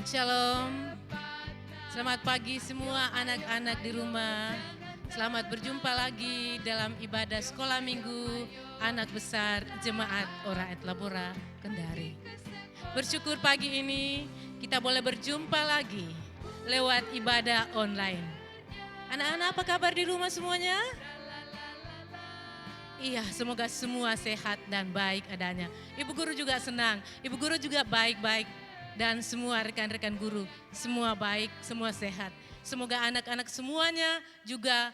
Shalom. Selamat pagi semua anak-anak di rumah. Selamat berjumpa lagi dalam ibadah sekolah minggu anak besar Jemaat Ora et Labora Kendari. Bersyukur pagi ini kita boleh berjumpa lagi lewat ibadah online. Anak-anak apa kabar di rumah semuanya? Iya, semoga semua sehat dan baik adanya. Ibu guru juga senang, ibu guru juga baik-baik. Dan semua rekan-rekan guru, semua baik, semua sehat. Semoga anak-anak semuanya juga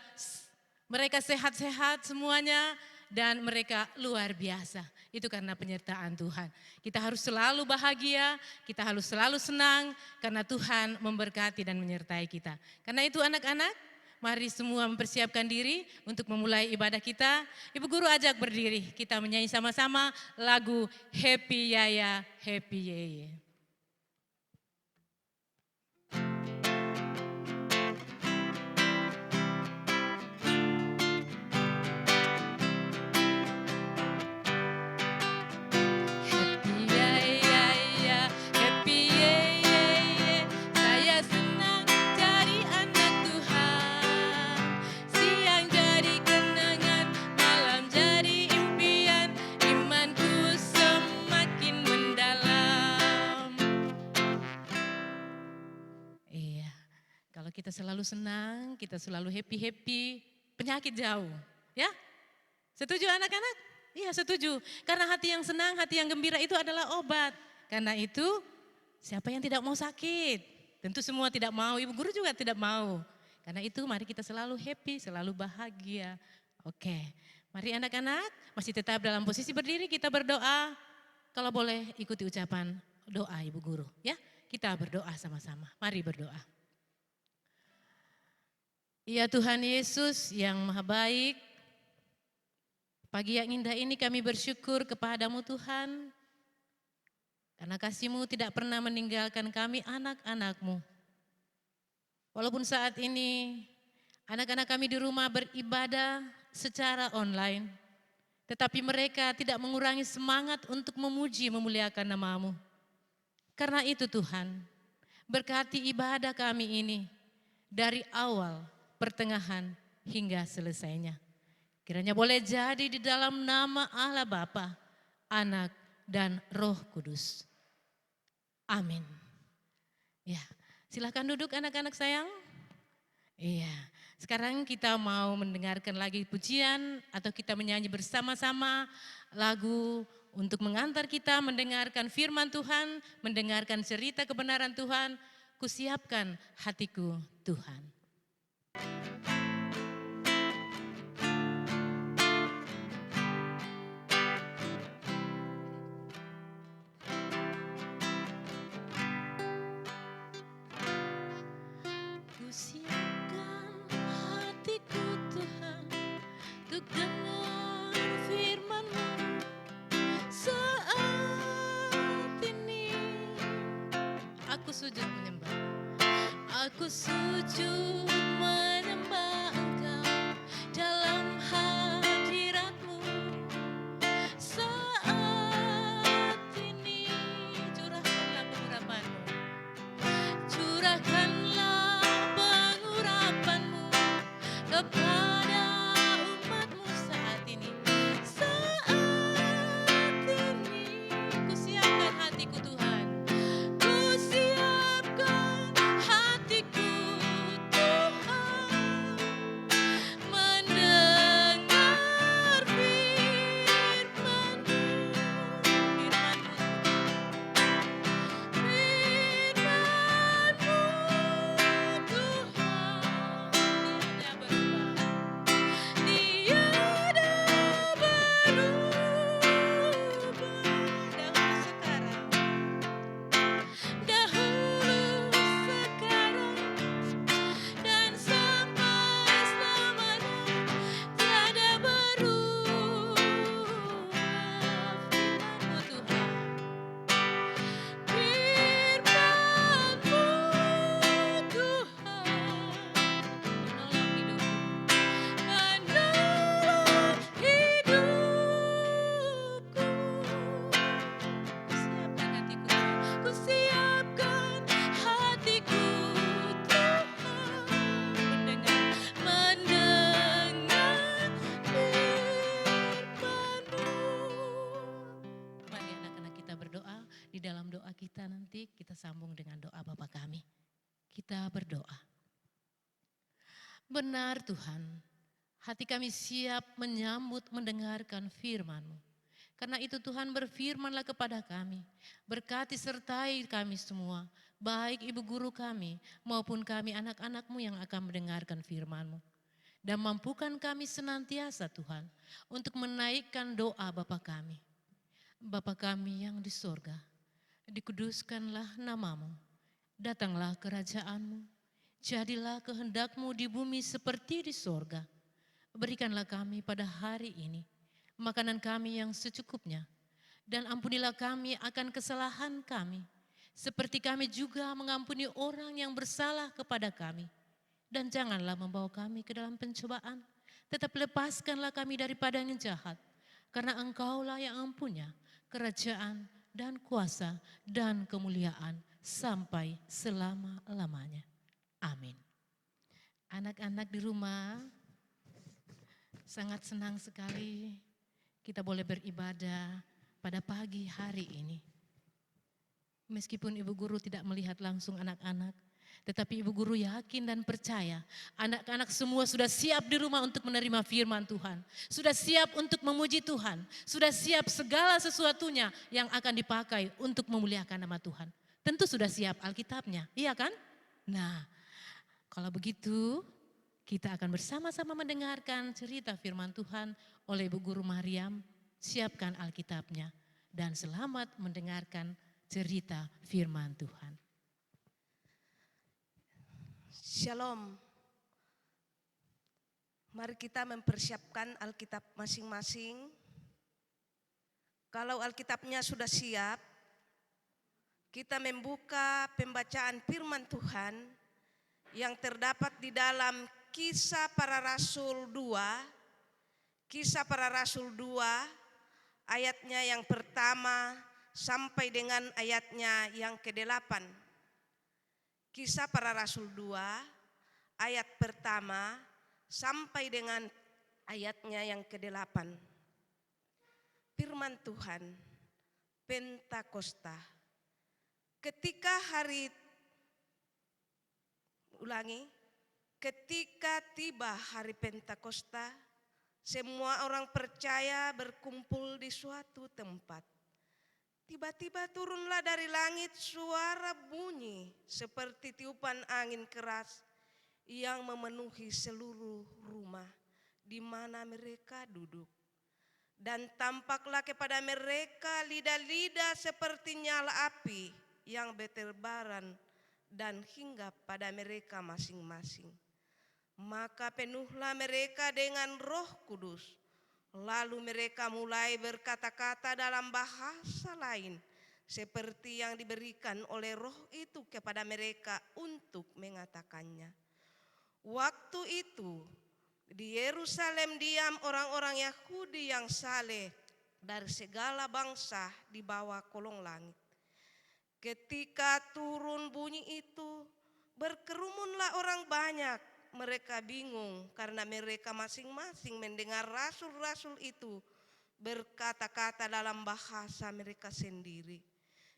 mereka sehat-sehat semuanya dan mereka luar biasa. Itu karena penyertaan Tuhan. Kita harus selalu bahagia, kita harus selalu senang karena Tuhan memberkati dan menyertai kita. Karena itu anak-anak, mari semua mempersiapkan diri untuk memulai ibadah kita. Ibu guru ajak berdiri, kita menyanyi sama-sama lagu Happy Yaya, Happy Yeye. Kita selalu senang, kita selalu happy-happy, penyakit jauh. Ya? Setuju anak-anak? Iya setuju. Karena hati yang senang, hati yang gembira itu adalah obat. Karena itu siapa yang tidak mau sakit? Tentu semua tidak mau, ibu guru juga tidak mau. Karena itu mari kita selalu happy, selalu bahagia. Oke, mari anak-anak masih tetap dalam posisi berdiri, kita berdoa. Kalau boleh ikuti ucapan doa ibu guru. Ya, kita berdoa sama-sama. Mari berdoa. Ya Tuhan Yesus yang maha baik, pagi yang indah ini kami bersyukur kepadamu Tuhan, karena kasih-Mu tidak pernah meninggalkan kami anak-anak-Mu. Walaupun saat ini anak-anak kami di rumah beribadah secara online, tetapi mereka tidak mengurangi semangat untuk memuji memuliakan nama-Mu. Karena itu Tuhan, berkati ibadah kami ini dari awal, pertengahan hingga selesainya. Kiranya boleh jadi di dalam nama Allah Bapa, Anak dan Roh Kudus. Amin. Ya, silakan duduk anak-anak sayang. Iya, sekarang kita mau mendengarkan lagi pujian atau kita menyanyi bersama-sama lagu untuk mengantar kita mendengarkan firman Tuhan, mendengarkan cerita kebenaran Tuhan. Kusiapkan hatiku Tuhan. Kusiapkan hatiku Tuhan untuk dengar firman-Mu saat ini. Aku sujud menyembah. Aku sujud menyembah Engkau dalam hadirat-Mu saat ini. Curahkanlah pengurapan-Mu, curahkanlah pengurapan-Mu kepada umat-Mu saat ini. Saat ini kusiapkan hatiku Tuhan, kusiapkan hatiku Tuhan. kita sambung dengan doa Bapa kami. Kita berdoa. Benar Tuhan, hati kami siap menyambut mendengarkan firman-Mu. Karena itu Tuhan berfirmanlah kepada kami, berkati sertai kami semua, baik ibu guru kami maupun kami anak-anak-Mu yang akan mendengarkan firman-Mu. Dan mampukan kami senantiasa Tuhan untuk menaikkan doa Bapa kami. Bapa kami yang di sorga, dikuduskanlah nama-Mu, datanglah kerajaan-Mu, jadilah kehendak-Mu di bumi seperti di sorga. Berikanlah kami pada hari ini makanan kami yang secukupnya, dan ampunilah kami akan kesalahan kami, seperti kami juga mengampuni orang yang bersalah kepada kami. Dan janganlah membawa kami ke dalam pencobaan, tetapi lepaskanlah kami daripada yang jahat, karena Engkaulah yang punya kerajaan dan kuasa dan kemuliaan sampai selama-lamanya. Amin. Anak-anak di rumah, sangat senang sekali kita boleh beribadah pada pagi hari ini. Meskipun ibu guru tidak melihat langsung anak-anak, tetapi ibu guru yakin dan percaya anak-anak semua sudah siap di rumah untuk menerima firman Tuhan. Sudah siap untuk memuji Tuhan. Sudah siap segala sesuatunya yang akan dipakai untuk memuliakan nama Tuhan. Tentu sudah siap Alkitabnya, iya kan? Nah, kalau begitu kita akan bersama-sama mendengarkan cerita firman Tuhan oleh Ibu Guru Mariam. Siapkan Alkitabnya dan selamat mendengarkan cerita firman Tuhan. Shalom. Mari kita mempersiapkan Alkitab masing-masing. Kalau Alkitabnya sudah siap, kita membuka pembacaan firman Tuhan yang terdapat di dalam Kisah Para Rasul 2, Kisah Para Rasul 2, ayatnya yang pertama sampai dengan ayatnya yang ke-8. Kisah Para Rasul 2, ayat pertama sampai dengan ayatnya yang ke-8. Firman Tuhan, Pentakosta. Ketika tiba hari Pentakosta, semua orang percaya berkumpul di suatu tempat. Tiba-tiba turunlah dari langit suara bunyi seperti tiupan angin keras yang memenuhi seluruh rumah di mana mereka duduk. Dan tampaklah kepada mereka lidah-lidah seperti nyala api yang berterbaran dan hinggap pada mereka masing-masing. Maka penuhlah mereka dengan Roh Kudus. Lalu mereka mulai berkata-kata dalam bahasa lain seperti yang diberikan oleh Roh itu kepada mereka untuk mengatakannya. Waktu itu di Yerusalem diam orang-orang Yahudi yang saleh dari segala bangsa di bawah kolong langit. Ketika turun bunyi itu, berkerumunlah orang banyak. Mereka bingung karena mereka masing-masing mendengar rasul-rasul itu berkata-kata dalam bahasa mereka sendiri.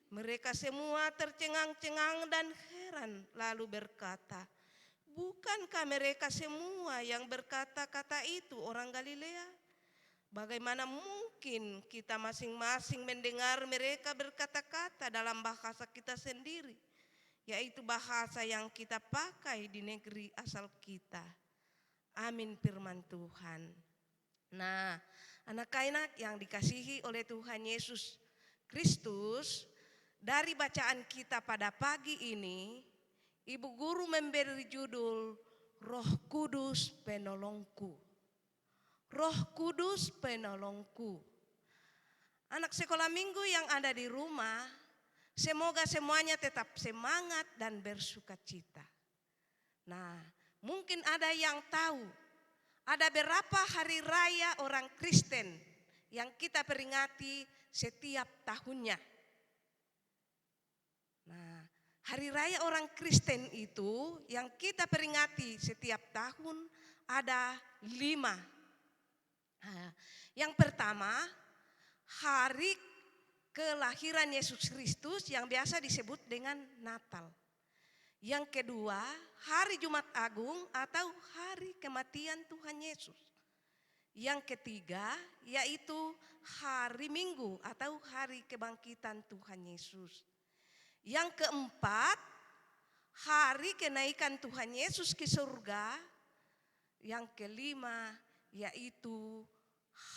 Mereka semua tercengang-cengang dan heran lalu berkata, bukankah mereka semua yang berkata-kata itu orang Galilea? Bagaimana mungkin kita masing-masing mendengar mereka berkata-kata dalam bahasa kita sendiri, yaitu bahasa yang kita pakai di negeri asal kita. Amin firman Tuhan. Nah, anak-anak yang dikasihi oleh Tuhan Yesus Kristus, dari bacaan kita pada pagi ini, Ibu Guru memberi judul Roh Kudus Penolongku. Roh Kudus Penolongku. Anak sekolah minggu yang ada di rumah, semoga semuanya tetap semangat dan bersukacita. Nah, mungkin ada yang tahu, ada berapa hari raya orang Kristen yang kita peringati setiap tahunnya. Nah, hari raya orang Kristen itu yang kita peringati setiap tahun ada 5. Yang pertama, hari kelahiran Yesus Kristus yang biasa disebut dengan Natal. Yang kedua, hari Jumat Agung atau hari kematian Tuhan Yesus. Yang ketiga, yaitu hari Minggu atau hari kebangkitan Tuhan Yesus. Yang keempat, hari kenaikan Tuhan Yesus ke surga. Yang kelima, yaitu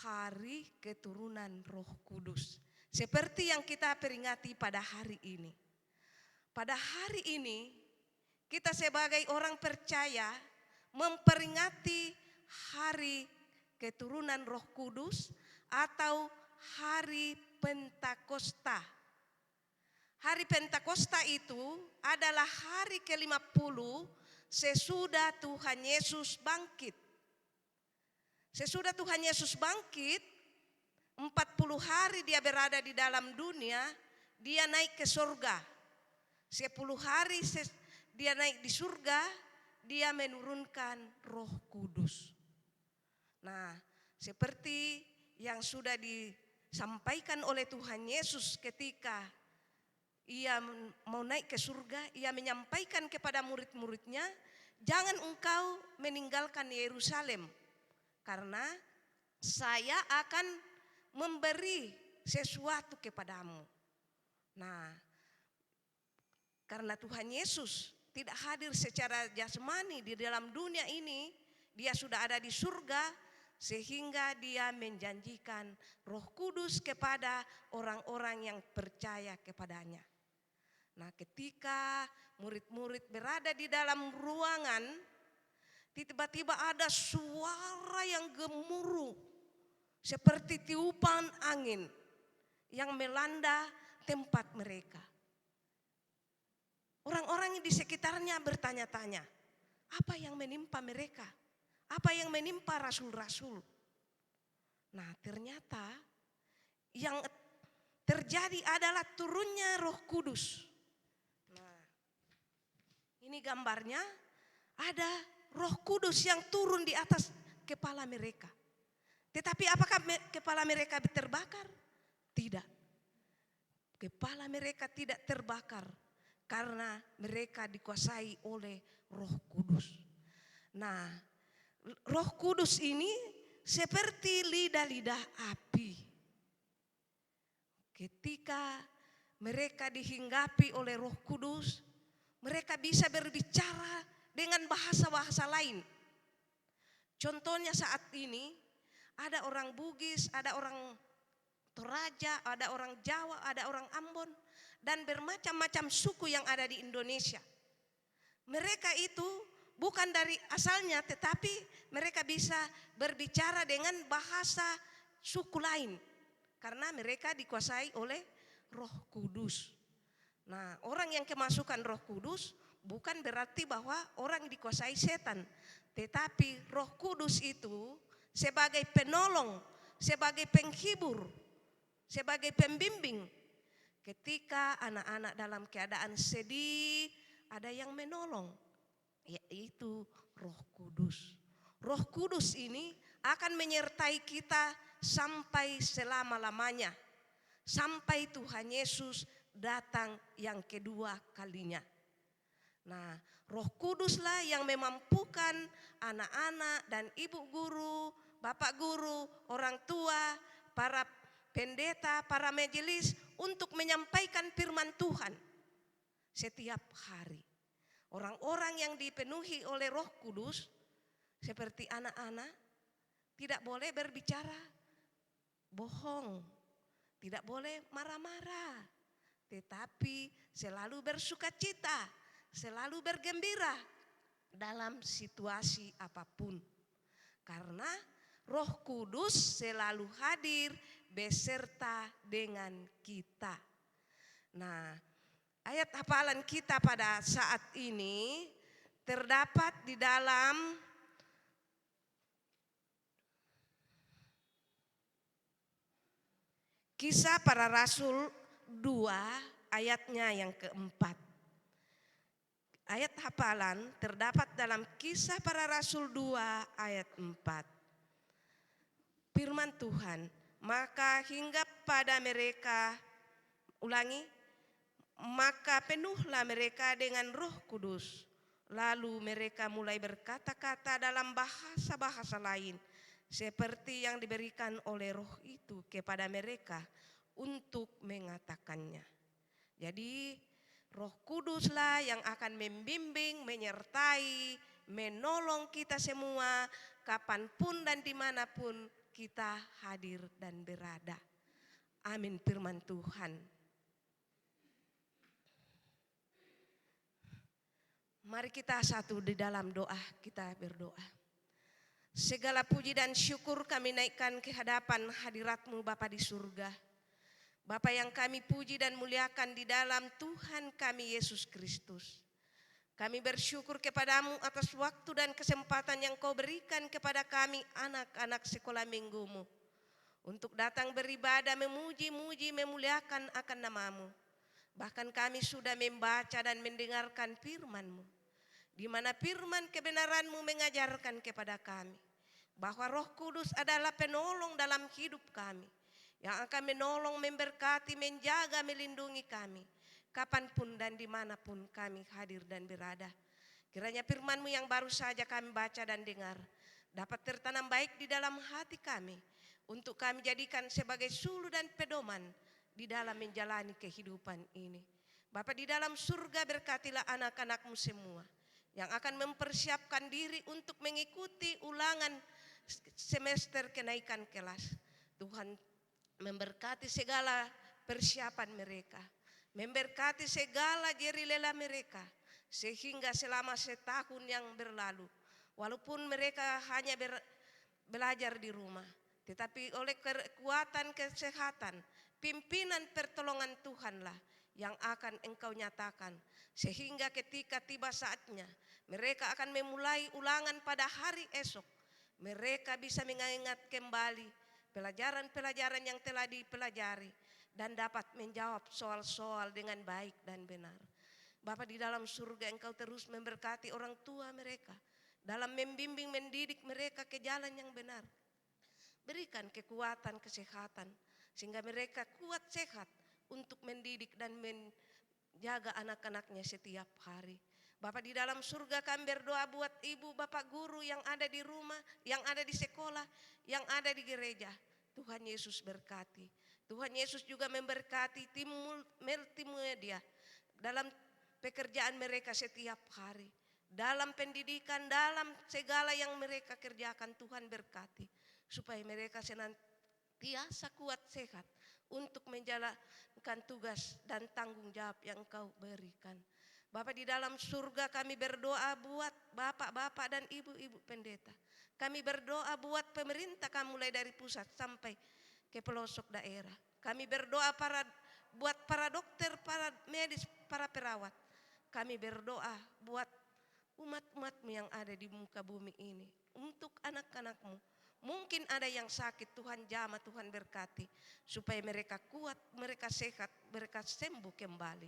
hari keturunan Roh Kudus. Seperti yang kita peringati pada hari ini. Pada hari ini, kita sebagai orang percaya memperingati hari keturunan Roh Kudus atau hari Pentakosta. Hari Pentakosta itu adalah hari ke-50 sesudah Tuhan Yesus bangkit. Sesudah Tuhan Yesus bangkit, 40 hari dia berada di dalam dunia, dia naik ke surga. 10 hari dia naik di surga, dia menurunkan Roh Kudus. Nah, seperti yang sudah disampaikan oleh Tuhan Yesus ketika ia mau naik ke surga, ia menyampaikan kepada murid-muridnya, jangan engkau meninggalkan Yerusalem, karena saya akan memberi sesuatu kepadamu. Nah, karena Tuhan Yesus tidak hadir secara jasmani di dalam dunia ini, dia sudah ada di surga, sehingga dia menjanjikan Roh Kudus kepada orang-orang yang percaya kepadanya. Nah, ketika murid-murid berada di dalam ruangan, tiba-tiba ada suara yang gemuruh seperti tiupan angin yang melanda tempat mereka. Orang-orang di sekitarnya bertanya-tanya, apa yang menimpa mereka? Apa yang menimpa rasul-rasul? Nah, ternyata yang terjadi adalah turunnya Roh Kudus. Nah, ini gambarnya, ada Roh Kudus yang turun di atas kepala mereka. Tetapi apakah kepala mereka terbakar? Tidak. Kepala mereka tidak terbakar karena mereka dikuasai oleh Roh Kudus. Nah, Roh Kudus ini seperti lidah-lidah api. Ketika mereka dihinggapi oleh Roh Kudus, mereka bisa berbicara dengan bahasa-bahasa lain. Contohnya saat ini ada orang Bugis, ada orang Toraja, ada orang Jawa, ada orang Ambon, dan bermacam-macam suku yang ada di Indonesia. Mereka itu bukan dari asalnya, tetapi mereka bisa berbicara dengan bahasa suku lain karena mereka dikuasai oleh Roh Kudus. Nah, orang yang kemasukan Roh Kudus bukan berarti bahwa orang dikuasai setan, tetapi Roh Kudus itu sebagai penolong, sebagai penghibur, sebagai pembimbing. Ketika anak-anak dalam keadaan sedih, ada yang menolong, yaitu Roh Kudus. Roh Kudus ini akan menyertai kita sampai selama-lamanya, sampai Tuhan Yesus datang yang kedua kalinya. Nah, Roh Kuduslah yang memampukan anak-anak dan ibu guru, bapak guru, orang tua, para pendeta, para majelis untuk menyampaikan firman Tuhan setiap hari. Orang-orang yang dipenuhi oleh Roh Kudus seperti anak-anak tidak boleh berbicara bohong, tidak boleh marah-marah, tetapi selalu bersukacita, selalu bergembira dalam situasi apapun. Karena Roh Kudus selalu hadir beserta dengan kita. Nah, ayat hafalan kita pada saat ini terdapat di dalam Kisah Para Rasul 2 ayatnya yang keempat. Ayat hafalan terdapat dalam Kisah Para Rasul 2 ayat 4. Firman Tuhan, maka hinggap pada mereka Ulangi, maka penuhlah mereka dengan Roh Kudus. Lalu mereka mulai berkata-kata dalam bahasa-bahasa lain seperti yang diberikan oleh Roh itu kepada mereka untuk mengatakannya. Jadi Roh Kuduslah yang akan membimbing, menyertai, menolong kita semua kapanpun dan dimanapun kita hadir dan berada. Amin firman Tuhan. Mari kita satu di dalam doa, kita berdoa. Segala puji dan syukur kami naikkan ke hadapan hadirat-Mu Bapa di surga. Bapa yang kami puji dan muliakan di dalam Tuhan kami Yesus Kristus. Kami bersyukur kepadamu atas waktu dan kesempatan yang Kau berikan kepada kami anak-anak sekolah minggu-Mu. Untuk datang beribadah, memuji-muji, memuliakan akan nama-Mu. Bahkan kami sudah membaca dan mendengarkan firman-Mu. Di mana firman kebenaran-Mu mengajarkan kepada kami bahwa Roh Kudus adalah penolong dalam hidup kami, yang akan menolong, memberkati, menjaga, melindungi kami kapanpun dan dimanapun kami hadir dan berada. Kiranya firman-Mu yang baru saja kami baca dan dengar dapat tertanam baik di dalam hati kami, untuk kami jadikan sebagai sulu dan pedoman di dalam menjalani kehidupan ini. Bapa di dalam surga, berkatilah anak-anak-Mu semua yang akan mempersiapkan diri untuk mengikuti ulangan semester kenaikan kelas. Tuhan memberkati segala persiapan mereka, memberkati segala jeri lelah mereka, sehingga selama setahun yang berlalu, walaupun mereka hanya belajar di rumah, tetapi oleh kekuatan kesehatan, pimpinan pertolongan Tuhanlah yang akan Engkau nyatakan, sehingga ketika tiba saatnya mereka akan memulai ulangan pada hari esok, mereka bisa mengingat kembali pelajaran-pelajaran yang telah dipelajari dan dapat menjawab soal-soal dengan baik dan benar. Bapa di dalam surga, Engkau terus memberkati orang tua mereka dalam membimbing, mendidik mereka ke jalan yang benar. Berikan kekuatan, kesehatan, sehingga mereka kuat sehat untuk mendidik dan menjaga anak-anaknya setiap hari. Bapa di dalam surga, kami berdoa buat ibu bapak guru yang ada di rumah, yang ada di sekolah, yang ada di gereja. Tuhan Yesus berkati. Tuhan Yesus juga memberkati tim multimedia dalam pekerjaan mereka setiap hari. Dalam pendidikan, dalam segala yang mereka kerjakan, Tuhan berkati. Supaya mereka senantiasa kuat sehat untuk menjalankan tugas dan tanggung jawab yang Kau berikan. Bapa di dalam surga, kami berdoa buat bapak-bapak dan ibu-ibu pendeta. Kami berdoa buat pemerintah kami mulai dari pusat sampai ke pelosok daerah. Kami berdoa buat para dokter, para medis, para perawat. Kami berdoa buat umat-umat-Mu yang ada di muka bumi ini. Untuk anak-anak-Mu. Mungkin ada yang sakit, Tuhan jamah, Tuhan berkati. Supaya mereka kuat, mereka sehat, mereka sembuh kembali.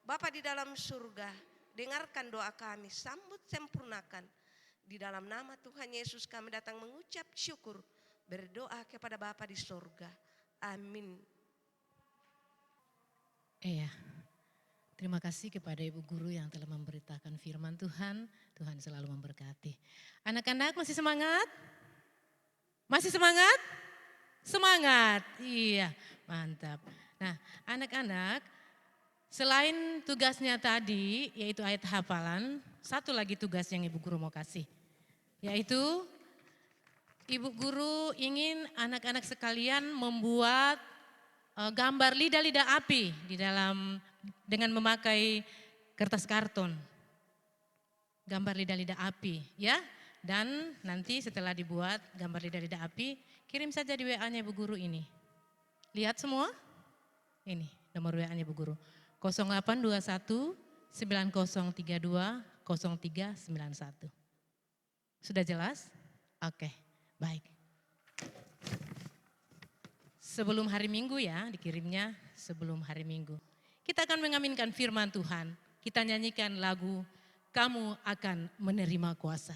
Bapa di dalam surga, dengarkan doa kami, sambut sempurnakan. Di dalam nama Tuhan Yesus kami datang mengucap syukur, berdoa kepada Bapa di surga. Amin. Iya. Terima kasih kepada Ibu Guru yang telah memberitakan firman Tuhan. Tuhan selalu memberkati. Anak-anak masih semangat? Masih semangat? Semangat, iya, mantap. Nah, anak-anak, selain tugasnya tadi, yaitu ayat hafalan, satu lagi tugas yang Ibu Guru mau kasih, yaitu Ibu Guru ingin anak-anak sekalian membuat gambar lidah-lidah api di dalam dengan memakai kertas karton. Gambar lidah-lidah api, ya. Dan nanti setelah dibuat gambar lidah-lidah api, kirim saja di WA-nya Ibu Guru ini. Lihat semua? Ini nomor WA-nya Ibu Guru. 0821 9032 0391. Sudah jelas? Oke, baik. Sebelum hari Minggu ya, dikirimnya sebelum hari Minggu. Kita akan mengaminkan firman Tuhan. Kita nyanyikan lagu Kamu Akan Menerima Kuasa.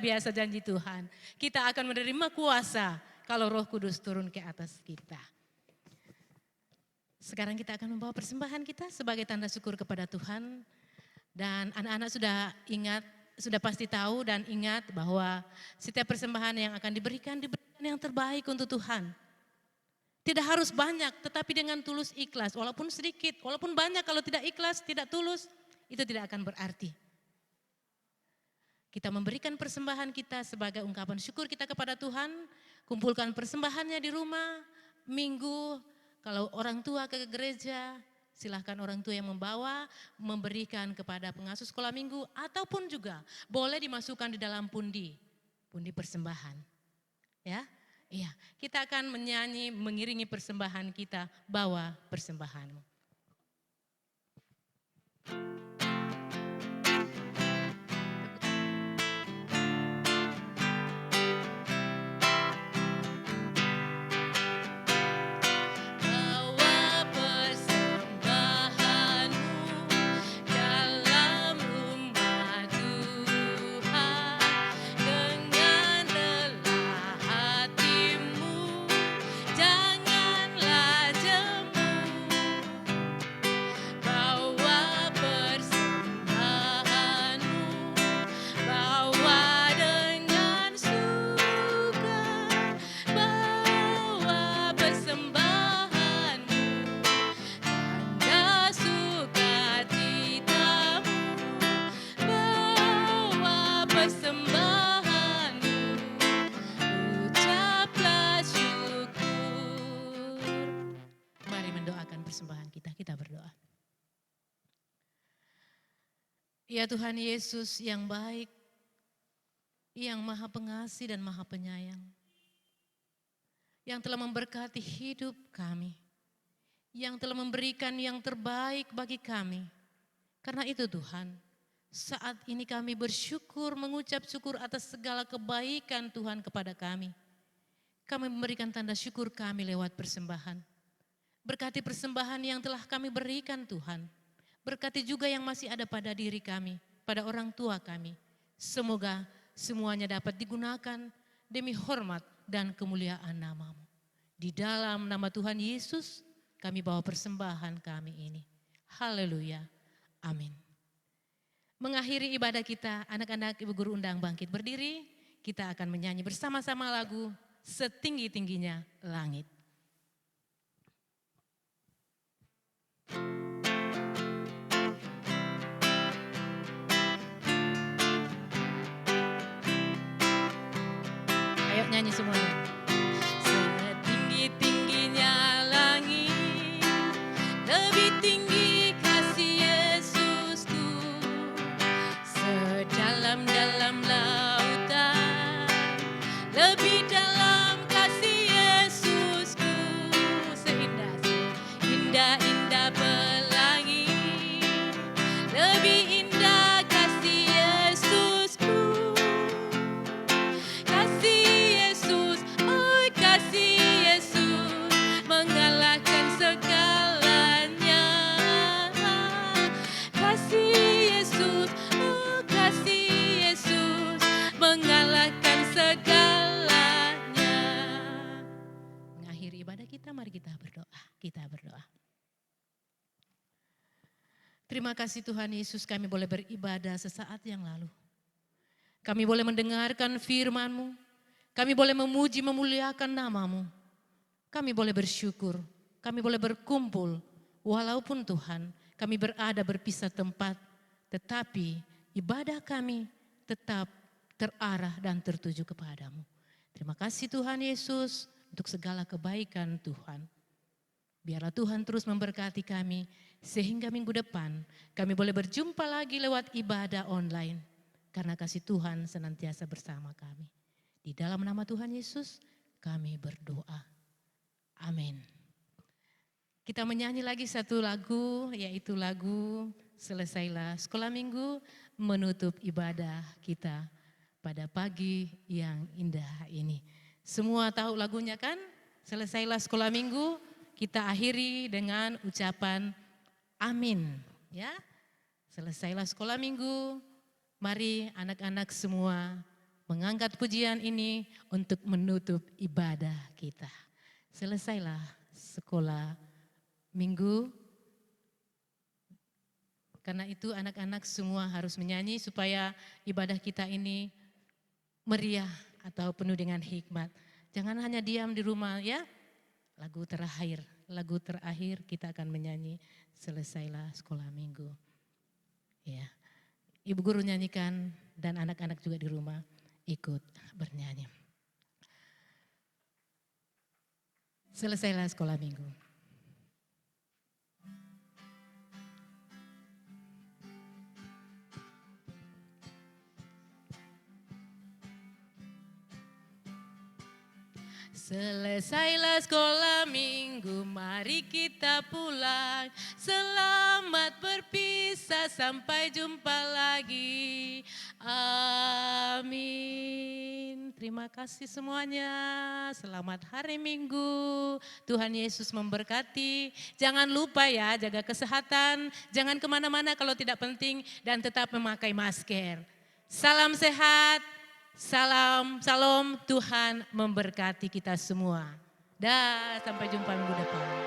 biasa janji Tuhan. Kita akan menerima kuasa kalau Roh Kudus turun ke atas kita. Sekarang kita akan membawa persembahan kita sebagai tanda syukur kepada Tuhan. Dan anak-anak sudah ingat, sudah pasti tahu dan ingat bahwa setiap persembahan yang akan diberikan yang terbaik untuk Tuhan. Tidak harus banyak, tetapi dengan tulus ikhlas. Walaupun sedikit, walaupun banyak, kalau tidak ikhlas, tidak tulus, itu tidak akan berarti. Kita memberikan persembahan kita sebagai ungkapan syukur kita kepada Tuhan. Kumpulkan persembahannya di rumah, minggu. Kalau orang tua ke gereja, silahkan orang tua yang membawa, memberikan kepada pengasuh sekolah minggu, ataupun juga boleh dimasukkan di dalam pundi persembahan. Ya, iya. Kita akan menyanyi, mengiringi persembahan kita, bawa persembahanmu. Ya Tuhan Yesus yang baik, yang maha pengasih dan maha penyayang, yang telah memberkati hidup kami, yang telah memberikan yang terbaik bagi kami. Karena itu Tuhan, saat ini kami bersyukur, mengucap syukur atas segala kebaikan Tuhan kepada kami. Kami memberikan tanda syukur kami lewat persembahan. Berkati persembahan yang telah kami berikan Tuhan. Berkati juga yang masih ada pada diri kami, pada orang tua kami. Semoga semuanya dapat digunakan demi hormat dan kemuliaan nama-Mu. Di dalam nama Tuhan Yesus kami bawa persembahan kami ini. Haleluya. Amin. Mengakhiri ibadah kita, anak-anak Ibu Guru undang bangkit berdiri. Kita akan menyanyi bersama-sama lagu Setinggi-tingginya Langit. Ayo nyanyi semuanya. Setinggi-tingginya langit, lebih tinggi kasih Yesusku. Sedalam-dalam lautan, lebih dalam kasih Yesusku. Seindah-indah pelangi, lebih indah kasih Yesusku. Mengalahkan segalanya. Kasih Yesus, oh kasih Yesus, mengalahkan segalanya. Mengakhiri ibadah kita, mari kita berdoa. Kita berdoa. Terima kasih Tuhan Yesus, kami boleh beribadah sesaat yang lalu. Kami boleh mendengarkan firman-Mu. Kami boleh memuji, memuliakan nama-Mu. Kami boleh bersyukur, kami boleh berkumpul, walaupun Tuhan kami berada berpisah tempat, tetapi ibadah kami tetap terarah dan tertuju kepadamu. Terima kasih Tuhan Yesus untuk segala kebaikan Tuhan. Biarlah Tuhan terus memberkati kami, sehingga minggu depan kami boleh berjumpa lagi lewat ibadah online. Karena kasih Tuhan senantiasa bersama kami. Di dalam nama Tuhan Yesus kami berdoa. Amin. Kita menyanyi lagi satu lagu, yaitu lagu Selesailah Sekolah Minggu, menutup ibadah kita pada pagi yang indah ini. Semua tahu lagunya kan? Selesailah Sekolah Minggu, kita akhiri dengan ucapan amin. Ya, selesailah Sekolah Minggu, mari anak-anak semua mengangkat pujian ini untuk menutup ibadah kita. Selesailah sekolah minggu. Karena itu anak-anak semua harus menyanyi supaya ibadah kita ini meriah atau penuh dengan hikmat. Jangan hanya diam di rumah ya. Lagu terakhir kita akan menyanyi selesailah sekolah minggu. Ya. Ibu guru nyanyikan dan anak-anak juga di rumah ikut bernyanyi. Selesailah sekolah minggu. Selesailah sekolah minggu, mari kita pulang. Selamat berpisah, sampai jumpa lagi. Amin. Terima kasih semuanya. Selamat hari Minggu. Tuhan Yesus memberkati. Jangan lupa ya, jaga kesehatan. Jangan kemana-mana kalau tidak penting dan tetap memakai masker. Salam sehat. Salam, Tuhan memberkati kita semua. Dah, sampai jumpa minggu depan.